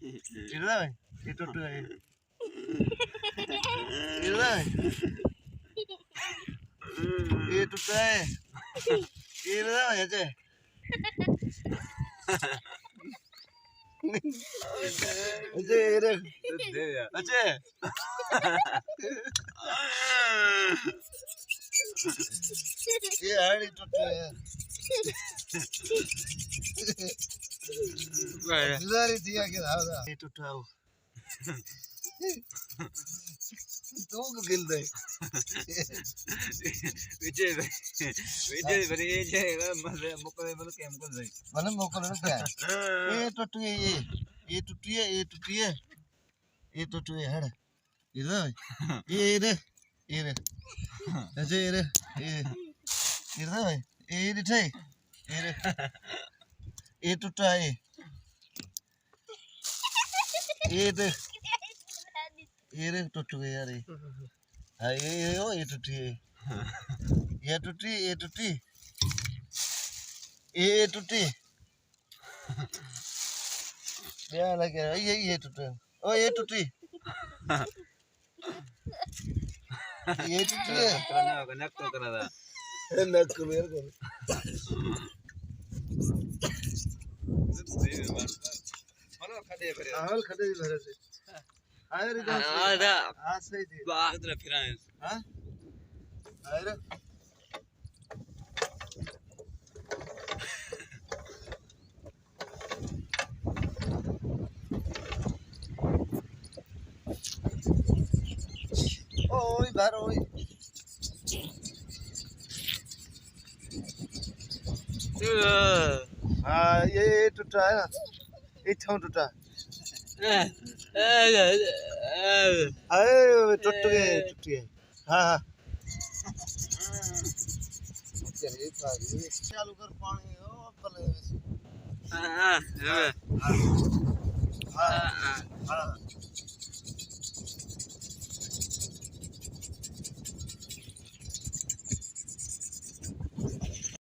इधर है ये टूट गया इधर है ये टूट गया है इधर है ऐसे ऐसे इधर ऐसे ये हाड़ी टूट गया इधर ही दिया के दादा ये टूट गया तू को गिल दे विजय बड़ी ये मरे मुकले बोल के हमको दे મને મોકલો ને क्या ये टूट गई ये टूटी है ये टूटी है ये टूट गई हड़ इधर ये ऐसे ये इधर ये दिखे ये टूटा है ये टूट गई यार हाँ ये टूटी है ये टूटी क्या लगे ये टूटे ओ ये टूटी ये टूटी है नक तो करा था नक मेरे को हेलो खड़े भरे से आए रे हां सही थी बाहर तरफ फिराए हां आए रे ओए बाहर ओए हाँ ये टूटा है ना इतना टूटा अरे टूट गए हाँ हाँ चालू कर पानी ओ भले हाँ हाँ हाँ